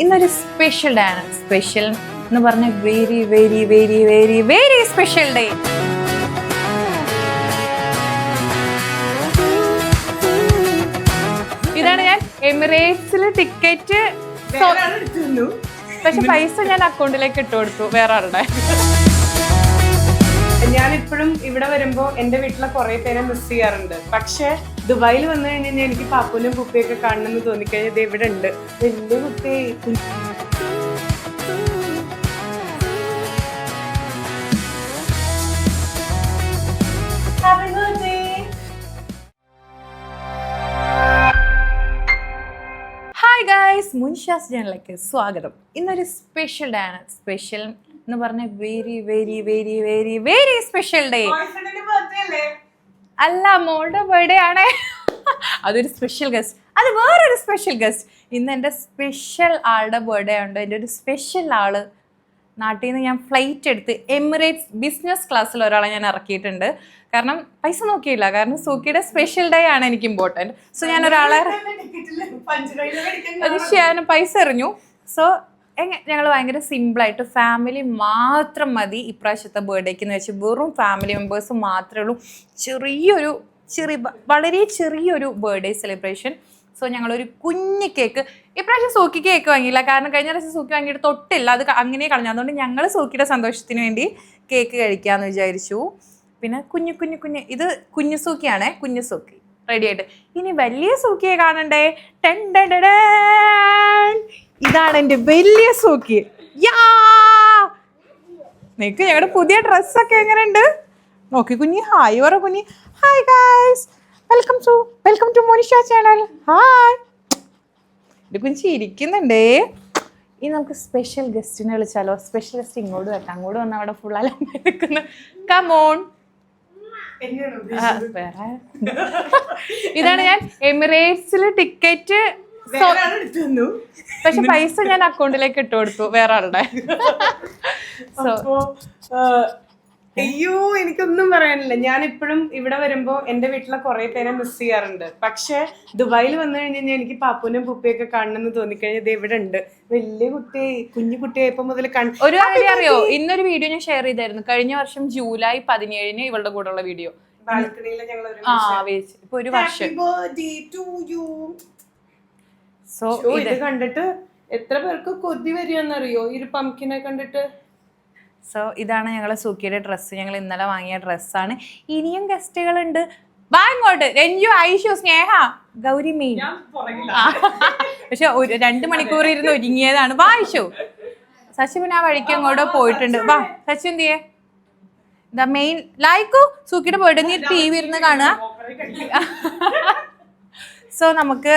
ഇന്നൊരു special day ആണ്. Special എന്ന് പറഞ്ഞ very very very very very special day. ഇതാണ് ഞാൻ എമിറേറ്റ്സിൽ ടിക്കറ്റ്, പക്ഷെ പൈസ ഞാൻ അക്കൗണ്ടിലേക്ക് ഇട്ട് കൊടുത്തു വേറെ ആളുടെ. ഞാനിപ്പോഴും ഇവിടെ വരുമ്പോ എന്റെ വീട്ടിലെ കുറെ പേരെ മിസ് ചെയ്യാറുണ്ട്. പക്ഷെ ദുബായിൽ വന്നു കഴിഞ്ഞാൽ എനിക്ക് പാപ്പൂനും പുപ്പിയൊക്കെ കാണണമെന്ന് തോന്നിക്കഴിഞ്ഞാൽ ഇത് ഇവിടെ ഉണ്ട്. വലിയ കുട്ടി. ഹായ് ഗായ്സ്, മുൻഷാസ് ചാനലിലേക്ക് സ്വാഗതം. ഇന്നൊരു സ്പെഷ്യൽ ഡേ ആണ്. സ്പെഷ്യൽ എന്ന് പറഞ്ഞ very very very very very special day അല്ല, മോളുടെ ബർത്ത്ഡേ ആണ്. അതൊരു സ്പെഷ്യൽ ഗസ്റ്റ്, അത് വേറൊരു സ്പെഷ്യൽ ഗസ്റ്റ്. ഇന്ന് എൻ്റെ സ്പെഷ്യൽ ആളുടെ ബർത്ത്ഡേ ഉണ്ട്. എൻ്റെ ഒരു സ്പെഷ്യൽ ആള് നാട്ടിൽ നിന്ന് ഞാൻ ഫ്ലൈറ്റ് എടുത്ത് എമിറേറ്റ്സ് ബിസിനസ് ക്ലാസ്സിൽ ഒരാളെ ഞാൻ ഇറക്കിയിട്ടുണ്ട്. കാരണം പൈസ നോക്കിയില്ല, കാരണം സൂക്കിയുടെ സ്പെഷ്യൽ ഡേ ആണ് എനിക്ക് ഇമ്പോർട്ടൻറ്റ്. സോ ഞാൻ ഒരാളെ ചെയ്യാനും പൈസ എറിഞ്ഞു. സോ ഞങ്ങൾ ഭയങ്കര സിമ്പിളായിട്ട് ഫാമിലി മാത്രം മതി ഇപ്രാവശ്യത്തെ ബർത്ത്ഡേക്ക് എന്ന് വെച്ചാൽ വെറും ഫാമിലി മെമ്പേഴ്സ് മാത്രമേ ഉള്ളൂ. വളരെ ചെറിയൊരു ബർത്ത്ഡേ സെലിബ്രേഷൻ. സോ ഞങ്ങളൊരു കുഞ്ഞ് കേക്ക്, ഇപ്രാവശ്യം സൂക്കി കേക്ക് വാങ്ങിയില്ല, കാരണം കഴിഞ്ഞ പ്രാവശ്യം സൂക്കി വാങ്ങിയിട്ട് തൊട്ടില്ല, അത് അങ്ങനെ കളഞ്ഞു. അതുകൊണ്ട് ഞങ്ങൾ സൂക്കിയുടെ സന്തോഷത്തിന് വേണ്ടി കേക്ക് കഴിക്കാമെന്ന് വിചാരിച്ചു. പിന്നെ കുഞ്ഞ് ഇത് കുഞ്ഞു സൂക്കിയാണേ, കുഞ്ഞു സൂക്കി റെഡി ആയിട്ട്. ഇനി വലിയ സൂക്കിയെ കാണണ്ടേ? ഇതാണ് എൻ്റെ വലിയ സൂക്കി. നിനക്ക് ഞങ്ങളുടെ പുതിയ ഡ്രസ്സൊക്കെ എങ്ങനെയുണ്ട് നോക്കി കുഞ്ഞി. ഹായ് പറ കുഞ്ഞി. Hi guys, welcome to Monisha channel. Hi. ഇത് കുഞ്ഞി ഇരിക്കുന്നുണ്ടേ. ഇനി നമുക്ക് സ്പെഷ്യൽ ഗസ്റ്റിനെ വിളിച്ചാലോ? സ്പെഷ്യൽ ഗസ്റ്റ് ഇങ്ങോട്ട് വരട്ടെ. അങ്ങോട്ട് വന്ന് അവിടെ ഫുൾ അലമ്പെടുക്കുന്നു. കമോൺ. ഇതാണ് ഞാൻ എമിറേറ്റ്സിൽ ടിക്കറ്റ്, പക്ഷെ പൈസ ഞാൻ അക്കൗണ്ടിലേക്ക് ഇട്ട് കൊടുത്തു വേറെ ആളുടെ. അയ്യോ, എനിക്കൊന്നും പറയാനില്ല. ഞാനിപ്പോഴും ഇവിടെ വരുമ്പോ എന്റെ വീട്ടിലെ കുറെ പേരെ മിസ് ചെയ്യാറുണ്ട്. പക്ഷെ ദുബായിൽ വന്നു കഴിഞ്ഞാൽ എനിക്ക് പാപ്പൂനും പുപ്പിയൊക്കെ കാണണമെന്ന് തോന്നിക്കഴിഞ്ഞാൽ ഇത് ഇവിടെ ഉണ്ട്. വലിയ കുട്ടി, കുഞ്ഞു കുട്ടിയായപ്പോ മുതൽ ഒരു കാര്യം അറിയോ? ഇന്നൊരു വീഡിയോ ഞാൻ ഷെയർ ചെയ്തായിരുന്നു. കഴിഞ്ഞ വർഷം ജൂലൈ 17 ഇവളുടെ കൂടെ ഉള്ള വീഡിയോ. ബാൽക്കണിയില് ഞങ്ങൾ ഇപ്പൊ ഒരു വർഷം. സോ ഇത് കണ്ടിട്ട് എത്ര പേർക്ക് കൊതി വരികയെന്നറിയോ ഈ ഒരു പംകിനെ കണ്ടിട്ട്. സോ ഇതാണ് ഞങ്ങളെ സൂക്കിയുടെ ഡ്രസ്സ്. ഞങ്ങൾ ഇന്നലെ വാങ്ങിയ ഡ്രസ്സാണ്. ഇനിയും ഗസ്റ്റുകളുണ്ട്. വാ ഇങ്ങോട്ട്. രഞ്ജു, ഐഷു, സ്നേഹ, ഗൗരി മെയിൻ. പക്ഷെ 2 മണിക്കൂർ ഇരുന്ന് ഒരുങ്ങിയതാണ്. വാ ഐഷു. സച്ചി പിന്നെ ആ വഴിക്ക് അങ്ങോട്ടോ പോയിട്ടുണ്ട്. വാ സച്ചി എന്തിയേ? ദ മെയിൻ ലൈക്കു സൂക്കിയുടെ പോയിട്ട് നീ TV ഇരുന്ന് കാണുക. സോ നമുക്ക്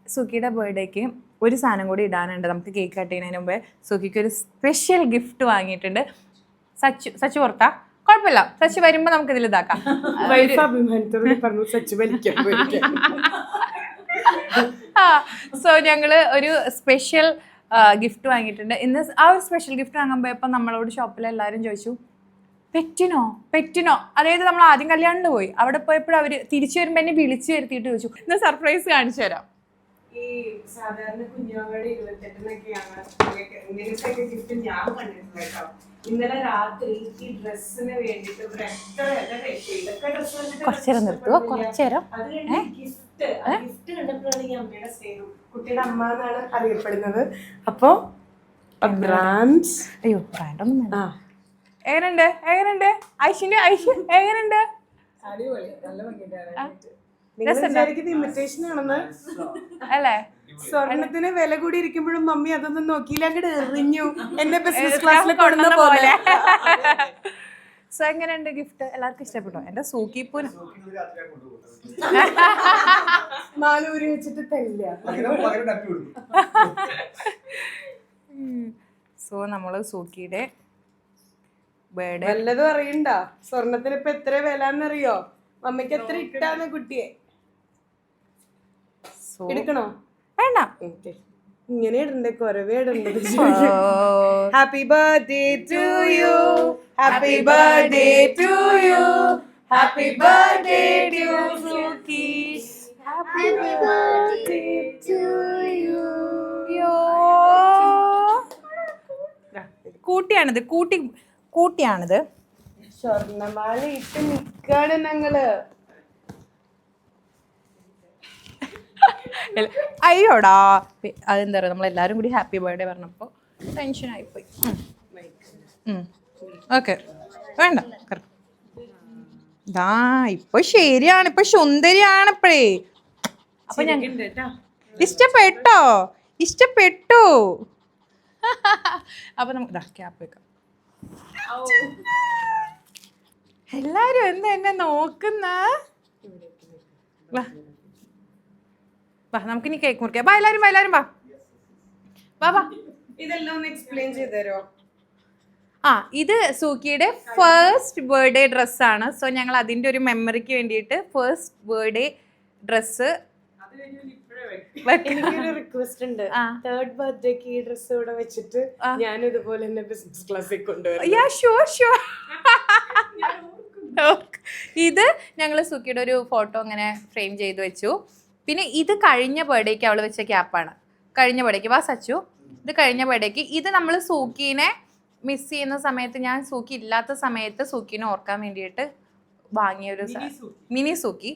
സൂക്കിയുടെ ബർത്ത്ഡേക്ക് ഒരു സാധനം കൂടി ഇടാനുണ്ട്. നമുക്ക് കേക്ക് കട്ട് ചെയ്യുന്നതിന് മുമ്പേ സൂക്കിക്ക് ഒരു സ്പെഷ്യൽ ഗിഫ്റ്റ് വാങ്ങിയിട്ടുണ്ട്. സച്ചു പുറത്താ, കുഴപ്പമില്ല, സച്ചു വരുമ്പോ നമുക്ക് ഇതിൽ ഇതാക്കാം. സോ ഞങ്ങള് ഒരു സ്പെഷ്യൽ ഗിഫ്റ്റ് വാങ്ങിയിട്ടുണ്ട്. ഇന്ന് ആ ഒരു സ്പെഷ്യൽ ഗിഫ്റ്റ് വാങ്ങാൻ പോയപ്പോ നമ്മളോട് ഷോപ്പിൽ എല്ലാവരും ചോദിച്ചു പെറ്റിനോ. അതായത് നമ്മൾ ആദ്യം കല്യാണിന് പോയി, അവിടെ പോയപ്പോഴും അവര് തിരിച്ചു വരുമ്പോ എന്നെ വിളിച്ചു വരുത്തിയിട്ട് ചോദിച്ചു. ഇന്ന് സർപ്രൈസ് കാണിച്ചു തരാം. ഈ സാധാരണ കുഞ്ഞുങ്ങളുടെ 28-നൊക്കെയാണ് ഇങ്ങനത്തെ ഗിഫ്റ്റ് ഞാൻ കണ്ടിട്ടുണ്ട് കേട്ടോ. ഇന്നലെ രാത്രി ഈ ഡ്രസ്സിന് വേണ്ടിട്ട് കുറച്ചേരം നിർത്തുവോ? കുറച്ചേരം. അത് ഗിഫ്റ്റ് കണ്ടപ്പോഴാണ് ഈ അമ്മയുടെ സ്നേഹം. കുട്ടിയുടെ അമ്മ എന്നാണ് അറിയപ്പെടുന്നത്. അപ്പൊ അയ്യോ ബ്രാൻഡൊന്നും എങ്ങനെയുണ്ട് ഐഷിന്റെ എങ്ങനെയുണ്ട്? ഇമിറ്റേഷൻ ആണെന്ന് അല്ലേ? സ്വർണത്തിന് വില കൂടി ഇരിക്കുമ്പോഴും മമ്മി അതൊന്നും നോക്കിയില്ല, അങ്ങോട്ട് എറിഞ്ഞു എന്നെ ബിസിനസ് ക്ലാസ്സിൽ കൊണ്ടുവന്ന പോലെ. സോ എങ്ങനെയുണ്ട് ഗിഫ്റ്റ്? എല്ലാവർക്കും ഇഷ്ടപ്പെട്ടോ? എന്റെ സൂക്കിപ്പൂന് 4 ഊരി വെച്ചിട്ട് തരില്ല. സോ നമ്മള് സൂക്കിയുടെ ബർത്ത്ഡേ വല്ലതും അറിയണ്ട. സ്വർണത്തിന് ഇപ്പൊ എത്ര വിലന്നറിയോ? മമ്മിക്ക് എത്ര ഇട്ടാന്ന് കുട്ടിയെ എടുക്കണോ? വേണ്ട, ഇങ്ങനെ ഇടണ്ടേ, കുറവേ ഇടണ്ടത്. Happy birthday to you, happy birthday to you, happy birthday to Sooki, happy birthday to you. കൂട്ടിയാണിത്, കൂട്ടിയാണിത്. സ്വർണ്ണമാല ഇട്ട് നിക്കാണ് ഞങ്ങള്. അയ്യോടാ, അതെന്താ പറയുക, നമ്മളെല്ലാവരും കൂടി ഹാപ്പി ബർത്ത്ഡേ പറഞ്ഞപ്പോൾ ടെൻഷനായിപ്പോയി. ഓക്കെ, വേണ്ട ദാ ഇപ്പൊ ശരിയാണ്, ഇപ്പൊ സുന്ദരിയാണ് ഇപ്പഴേ. അപ്പൊ ഞാൻ ഇഷ്ടപ്പെട്ടോ. അപ്പൊ നമുക്ക് ക്യാപ്പ് വെക്കാം. എല്ലാരും എന്താ എന്നെ നോക്കുന്ന? വാ നമുക്കിനി കേക്ക് മുറിക്കാം. വാ എല്ലാരും വാ. ഇതെല്ലാം ഒന്ന് എക്സ്പ്ലെയിൻ ചെയ്തരോ? ഇത് സൂക്കിയുടെ ഫസ്റ്റ് ബർത്ത്ഡേ ഡ്രസ്സാണ്. സോ ഞങ്ങൾ അതിന്റെ ഒരു മെമ്മറിക്ക് വേണ്ടിയിട്ട് ഫസ്റ്റ് ബർത്ത്ഡേ ഡ്രസ്സ്. എനിക്കൊരു റിക്വസ്റ്റ് ഉണ്ട്. തേർഡ് ബർത്ത്ഡേക്ക് ഈ ഡ്രസ് ഇവിടെ വെച്ചിട്ട് ഞാൻ ഇതുപോലെ തന്നെ ബിസിനസ് ക്ലാസ്സിൽ കൊണ്ടുവരാം. ഇത് ഞങ്ങൾ സൂക്കിയുടെ ഒരു ഫോട്ടോ അങ്ങനെ ഫ്രെയിം ചെയ്ത് വെച്ചു. പിന്നെ ഇത് കഴിഞ്ഞ ബർത്ത്ഡേക്ക് അവൾ വെച്ച ക്യാപ്പാണ്. കഴിഞ്ഞ ബർത്ത്ഡേക്ക് വാ സച്ചു, ഇത് കഴിഞ്ഞ ബർത്ത്ഡേക്ക്. ഇത് നമ്മൾ സൂക്കീനെ മിസ് ചെയ്യുന്ന സമയത്ത്, ഞാൻ സൂക്കി ഇല്ലാത്ത സമയത്ത് സൂക്കീനെ ഓർക്കാൻ വേണ്ടിയിട്ട് വാങ്ങിയൊരു മിനി സൂക്കി.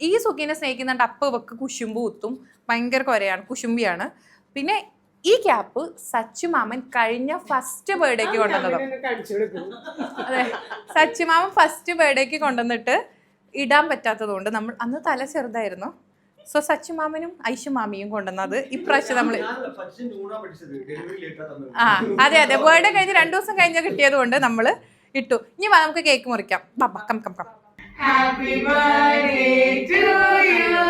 ഈ സൂക്കീനെ സ്നേഹിക്കുന്നുണ്ട്. അപ്പ് വെക്ക് കുശുമ്പ് കുത്തും, ഭയങ്കര കൊരയാണ്, കുശുമ്പിയാണ്. പിന്നെ ഈ ക്യാപ്പ് സച്ചു മാമൻ കഴിഞ്ഞ ഫസ്റ്റ് ബർത്ത്ഡേക്ക് കൊണ്ടുവന്നതോ. അതെ, സച്ചു മാമൻ ഫസ്റ്റ് ബർത്ത്ഡേക്ക് കൊണ്ടുവന്നിട്ട് ഇടാൻ പറ്റാത്തതുകൊണ്ട് നമ്മൾ അന്ന് തല ചെറുതായിരുന്നു. സോ സച്ചു മാമനും ഐഷു മാമിയും കൊണ്ടുവന്നത് ഇപ്രാവശ്യം നമ്മൾ അതെ ബർത്ത്ഡേ കഴിഞ്ഞ് 2 ദിവസം കഴിഞ്ഞ കിട്ടിയത് കൊണ്ട് നമ്മൾ ഇട്ടു. ഇനി വാ നമുക്ക് കേക്ക് മുറിക്കാം. Come Happy birthday to you.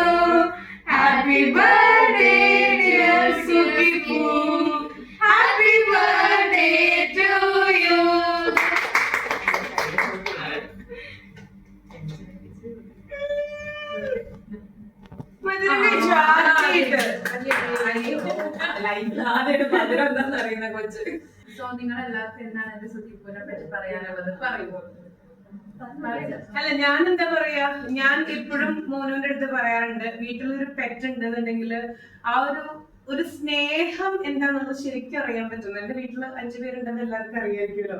Happy birthday dear Suki Poo. Happy birthday to you. So നിങ്ങൾ എല്ലാവർക്കും എന്താണ് എന്റെ സുഖിപ്പൂനെ പറ്റി പറയാനുള്ളത്? പറയുമോ? അല്ല, ഞാൻ എന്താ പറയാ, ഞാൻ എപ്പോഴും മോനുവിന്റെ അടുത്ത് പറയാറുണ്ട്, വീട്ടിലൊരു പെറ്റ് ഉണ്ടെന്നുണ്ടെങ്കിൽ ആ ഒരു സ്നേഹം എന്താണെന്നുള്ളത് ശരിക്കും അറിയാൻ പറ്റുന്നു. എന്റെ വീട്ടിൽ 5 പേരുണ്ടെന്ന് എല്ലാവർക്കും അറിയായിരിക്കുമല്ലോ.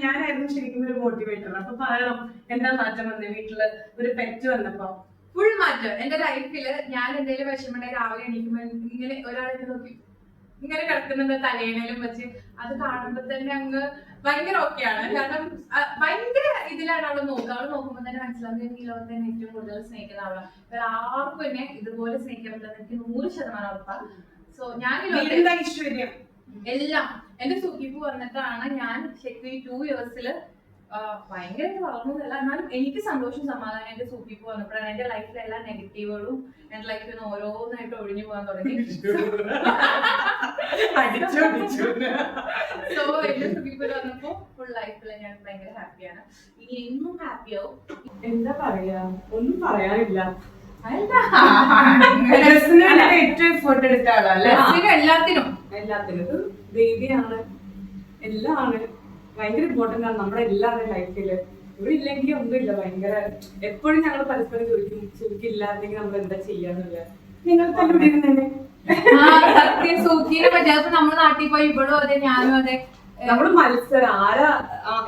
ഞാനായിരുന്നു ശരിക്കും ഒരു മോട്ടിവേറ്റർ. അപ്പൊ പറയണം, എന്താ മാറ്റം വന്നേ വീട്ടില് ഒരു പെറ്റ് വന്നപ്പോ? ഫുൾ മാറ്റം. എന്റെ ലൈഫില് ഞാൻ എന്തെങ്കിലും വിഷമമുണ്ടെങ്കിൽ രാവിലെ എണീക്കുമ്പോൾ ഇങ്ങനെ ഒരാളെ നോക്കി ഇങ്ങനെ കിടക്കുന്നുണ്ട് തലേണയിലും വെച്ച്, അത് കാണുമ്പോ തന്നെ അങ്ങ് ഭയങ്കര ഓക്കെയാണ്. കാരണം ഭയങ്കര ഇതിലാണ് അവള് നോക്കുക. അവള് നോക്കുമ്പോൾ തന്നെ മനസ്സിലാവുന്നത് ഈ ലോകത്ത് തന്നെ ഏറ്റവും കൂടുതൽ സ്നേഹിക്കുന്ന അവളാണ്. വേറെ ആർക്കും എന്നെ ഇതുപോലെ സ്നേഹിക്കാൻ പറ്റില്ല, എനിക്ക് 100% ഉറപ്പാണ്. സോ ഞാൻ ഐശ്വര്യം എല്ലാം എന്റെ സുഖിപ്പ് വന്നിട്ടാണ് ഞാൻ ശരിക്കും 2 ഇയേഴ്സില് ഭയങ്കര വളർന്നതല്ല, എന്നാലും എനിക്ക് സന്തോഷം സമാധാനം എന്റെ സൂപ്പിപ്പ് വന്നപ്പോഴാണ്. എന്റെ ലൈഫിലെ എല്ലാ നെഗറ്റീവുകളും എന്റെ ലൈഫിൽ നിന്ന് ഓരോന്നായിട്ട് ഒഴിഞ്ഞു പോകാൻ തുടങ്ങി. സോ എന്റെ സൂപ്പിപ്പ് വന്നപ്പോ ഫുൾ ലൈഫില് ഞാൻ ഭയങ്കര ഹാപ്പിയാണ്. ഇനി എന്നും ഹാപ്പിയാവും. എന്താ പറയാ, ഒന്നും പറയാനില്ല. ഏറ്റവും എഫേർട്ട് എടുത്ത ആളല്ലേ എല്ലാത്തിനും. ബേബിയാണ്, എല്ലാം ആണ്. ഭയങ്കര ഇമ്പോർട്ടന്റ് ആണ് നമ്മുടെ എല്ലാവരുടെ ലൈഫില്. ഇവിടെ ഇല്ലെങ്കിൽ ഒന്നുമില്ല. ഭയങ്കര എപ്പോഴും ഞങ്ങൾ പരസ്പരം ചോദിക്കും, സുഖില്ലായിരുന്നെങ്കിൽ നമ്മൾ എന്താ ചെയ്യാന്നില്ല. നിങ്ങൾ തന്നെ വിടുന്നേ സൂക്കിനെ പറ്റാത്ത നമ്മുടെ നാട്ടിൽ പോയി ഇവിടും അതെ ഞാനും അതെ. നമ്മള് മത്സരം ആരാ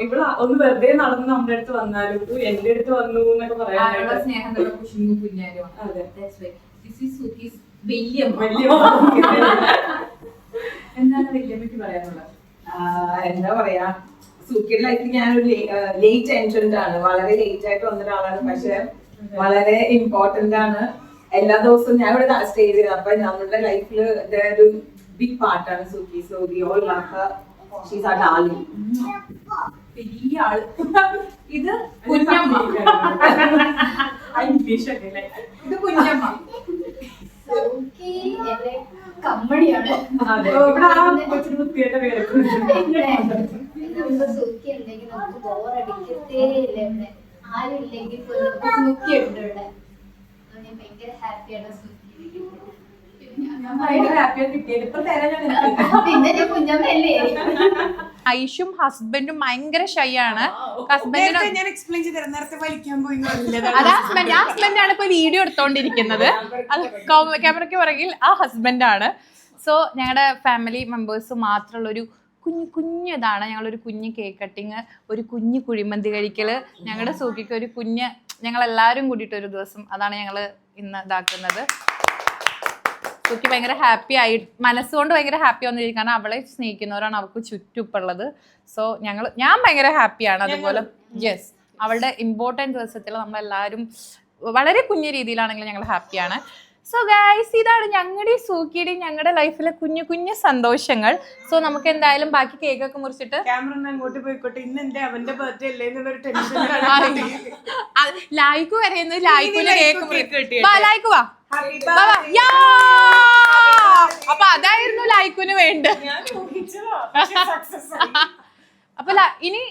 ഇവിടെ ഒന്ന് വെറുതെ നടന്ന് നമ്മുടെ അടുത്ത് വന്നാലും എന്റെ അടുത്ത് വന്നു എന്നൊക്കെ പറയാനുള്ള സ്നേഹം കുഞ്ഞാലും. എന്താണ് വല്യമ്മയ്ക്ക് പറയാനുള്ളത്? എന്താ പറയാ, സൂക്കിയുടെ ലൈഫിൽ ഞാനൊരു ലേറ്റ് എൻട്രന്റ് ആണ്. വളരെ ലേറ്റ് ആയിട്ട് വന്ന ഒരാളാണ്, പക്ഷെ വളരെ ഇമ്പോർട്ടന്റ് ആണ്. എല്ലാ ദിവസവും ഞാൻ ഇവിടെ സ്റ്റേ ചെയ്തത്. അപ്പൊ നമ്മുടെ ലൈഫിൽ ഒരു ബിഗ് പാർട്ടാണ് Sooki. So we all love her. She's our darling. വലിയ ആള്. ഇത് കുഞ്ഞമ്മ. ഇത് കുഞ്ഞമ്മ. കമ്മടിയാണ്. സൂക്കി ഉണ്ടെങ്കിൽ നമുക്ക് ബോറടിക്കത്തേ ഇല്ല. ഇവിടെ ആരും ഇല്ലെങ്കിൽ സൂക്കി ഉണ്ട് ഇവിടെ. ഞാൻ ഭയങ്കര ഹാപ്പിയാണ് പിന്നെ ഞാൻ കുഞ്ഞമ്മയല്ലേ. ഐഷും ഹസ്ബൻഡും ഭയങ്കര ഷൈ ആണ്. ഹസ്ബൻഡിന് ഞാൻ എക്സ്പ്ലെയിൻ ചെയ്തു നേരത്തെ വലിക്കാൻ പോയി. അത് ഹസ്ബൻഡാണ് ഇപ്പൊ വീഡിയോ എടുത്തോണ്ടിരിക്കുന്നത്. അത് ക്യാമറയ്ക്ക് പുറകിൽ ആ ഹസ്ബൻഡാണ്. സോ ഞങ്ങളുടെ ഫാമിലി മെമ്പേഴ്സ് മാത്രമുള്ളൊരു കുഞ്ഞതാണ് ഞങ്ങളൊരു കുഞ്ഞ് കേക്ക് കട്ടിങ്, ഒരു കുഞ്ഞ് കുഴിമന്തി കഴിക്കല്, ഞങ്ങളുടെ സൂക്കിക്ക് ഒരു കുഞ്ഞ്, ഞങ്ങളെല്ലാവരും കൂടിയിട്ട് ഒരു ദിവസം, അതാണ് ഞങ്ങൾ ഇന്ന് ഇതാക്കുന്നത്. സൂക്കി ഭയങ്കര ഹാപ്പി ആയി, മനസ്സുകൊണ്ട് ഭയങ്കര ഹാപ്പി വന്നിരിക്കും, കാരണം അവളെ സ്നേഹിക്കുന്നവരാണ് അവൾക്ക് ചുറ്റുപ്പുള്ളത്. സോ ഞാൻ ഭയങ്കര ഹാപ്പിയാണ്. അതുപോലെ യെസ്, അവളുടെ ഇമ്പോർട്ടൻറ്റ് ദിവസത്തിൽ നമ്മളെല്ലാവരും വളരെ കുഞ്ഞു രീതിയിലാണെങ്കിലും ഞങ്ങൾ ഹാപ്പിയാണ്. സോ ഗൈസ്, ഇതാണ് ഞങ്ങളുടെയും സൂക്കിയുടെയും ഞങ്ങളുടെ ലൈഫിലെ കുഞ്ഞു സന്തോഷങ്ങൾ. സോ നമുക്ക് എന്തായാലും ബാക്കി കേക്കൊക്കെ മുറിച്ചിട്ട് ക്യാമറ അങ്ങോട്ട് പോയിക്കോട്ടെ. ഇന്ന് എന്റെ അവന്റെ ബർത്ത്ഡേ അല്ലേ എന്നുള്ളൊരു ടെൻഷൻ. ലായിക്കു വരെയെന്ന് ലായിക്കുവിന്റെ കേക്ക് ലായിക്കു വാ. അപ്പൊ അതായിരുന്നു ലായിക്കുവിന് വേണ്ട. അപ്പൊ ഇനി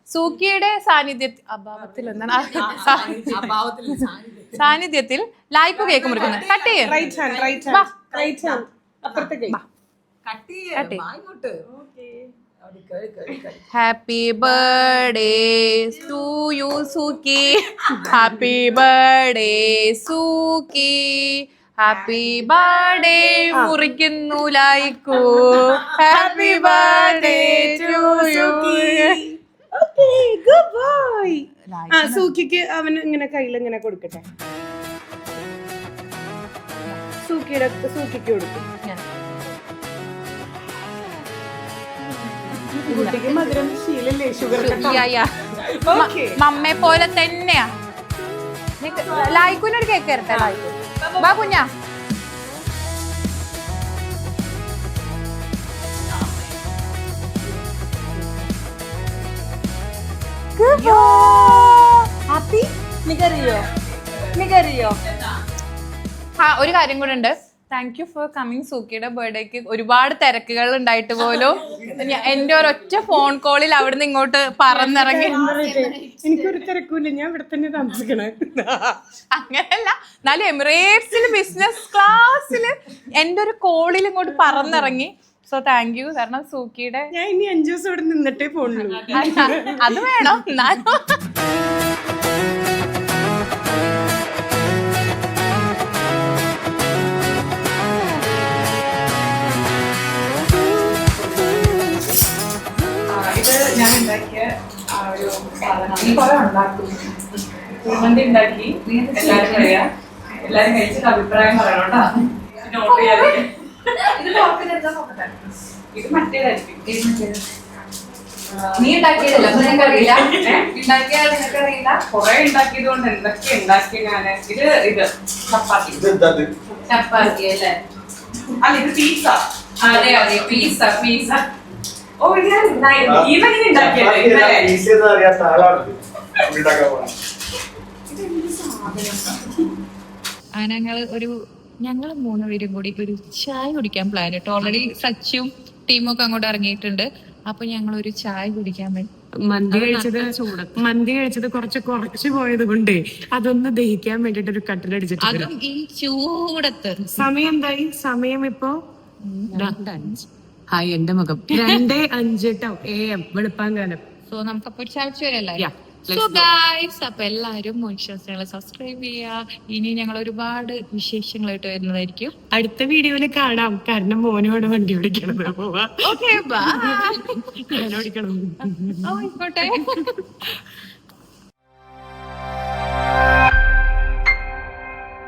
സൂക്കിയുടെ സാന്നിധ്യത്തിൽ ലായിക്കു കേക്ക് മുറിക്കുന്നത്. കട്ട് ചെയ്യും. Happy birthday to you Sooki, happy birthday Sooki, happy birthday മുറിക്കുന്നു ലായിക്കു, happy birthday to you. Good boy. സൂക്കിക്ക് അവന് ഇങ്ങനെ കയ്യിൽ ഇങ്ങനെ കൊടുക്കട്ടെ. സൂക്കിക്ക് കൊടുക്കും. കുട്ടിക്ക് മധുരം ശീലല്ലേ, ഷുഗർ. മമ്മയെ പോലെ തന്നെയാ. ലായിക്കുനൊരു കേക്ക് തരട്ടെ. ലായിക്കു ബാ കുഞ്ഞാ. ഹാപ്പി നികറിയോ. ഒരു കാര്യം കൂടെ ഉണ്ട്. Thank you for coming. സൂക്കിയുടെ ബർത്ത്ഡേക്ക് ഒരുപാട് തിരക്കുകൾ ഉണ്ടായിട്ട് പോലും എന്റെ ഒരൊറ്റ ഫോൺ കോളിൽ അവിടുന്ന് ഇങ്ങോട്ട് പറന്നിറങ്ങി. എനിക്കൊരു തിരക്കൂല്ല, ഞാൻ ഇവിടെ തന്നെ താമസിക്കണേ. അങ്ങനെയല്ല, എന്നാലും എമിറേറ്റ്സിൽ ബിസിനസ് ക്ലാസ്സിൽ എന്റെ ഒരു കോളിൽ ഇങ്ങോട്ട് പറന്നിറങ്ങി. So thank you. കാരണം സൂക്കിയുടെ ഞാൻ ഇനി 5 ദിവസം ഇവിടെ നിന്നിട്ടേ പോണുള്ളൂ. അത് വേണം. എന്നാലും ഇത് ഞാൻ ഉണ്ടാക്കിയ ഒരു സാധനമാണ്. ഈ കുറെ ഉണ്ടാക്കും. കുഴിമന്തി ഉണ്ടാക്കി, എല്ലാവരും പറയാ, എല്ലാരും കഴിച്ചിട്ട് അഭിപ്രായം പറയണം കേട്ടോ. നോട്ട് ചെയ്യാതെ. ഇത് ഇത് മറ്റേതായിരിക്കും. നീ ഉണ്ടാക്കിയതല്ല, നിനക്കറിയില്ല. ഉണ്ടാക്കിയാൽ നിനക്കറിയില്ല. കുറെ ഉണ്ടാക്കിയത് കൊണ്ട് എന്തൊക്കെ ഉണ്ടാക്കി ഞാന്. ഇത് ചപ്പാത്തി. ചപ്പാത്തി അല്ലേ? അല്ല, ഇത് പീസ. അതെ അതെ, പീസ. ഓ, ഈവനിങ് ഉണ്ടാക്കിയത്. ഞങ്ങൾ 3 പേരും കൂടി ഒരു ചായ കുടിക്കാൻ പ്ലാൻ ഇട്ടു. ഓൾറെഡി സച്ചും ടീമും ഒക്കെ അങ്ങോട്ട് ഇറങ്ങിയിട്ടുണ്ട്. അപ്പൊ ഞങ്ങൾ ഒരു ചായ കുടിക്കാൻ വേണ്ടി മന്തി കഴിച്ചത് കുറച്ച് പോയത് കൊണ്ട് അതൊന്ന് ദഹിക്കാൻ വേണ്ടിട്ട് ഒരു കട്ടിലടിച്ചിട്ട്, അതും ഈ ചൂടത്ത്. സമയം എന്തായി? സമയം ഇപ്പൊ ഹായ് എന്റെ മുഖം 2:05 AM വെളുപ്പാങ്കാലം. സോ നമുക്കപ്പോ ഒരു ചായ വരല്ലേ. സോ ഗൈസ്, അപ്പൊ എല്ലാരും മോയിഷസ് ചാനൽ സബ്സ്ക്രൈബ് ചെയ്യാ. ഇനി ഞങ്ങൾ ഒരുപാട് വിശേഷങ്ങളായിട്ട് വരുന്നതായിരിക്കും. അടുത്ത വീഡിയോയില് കാണാം. കാരണം മോനോട് വണ്ടി ഓടിക്കണത്. പോവാ. Okay bye. ഞാൻ ഓടിക്കണം. ആയിക്കോട്ടെ.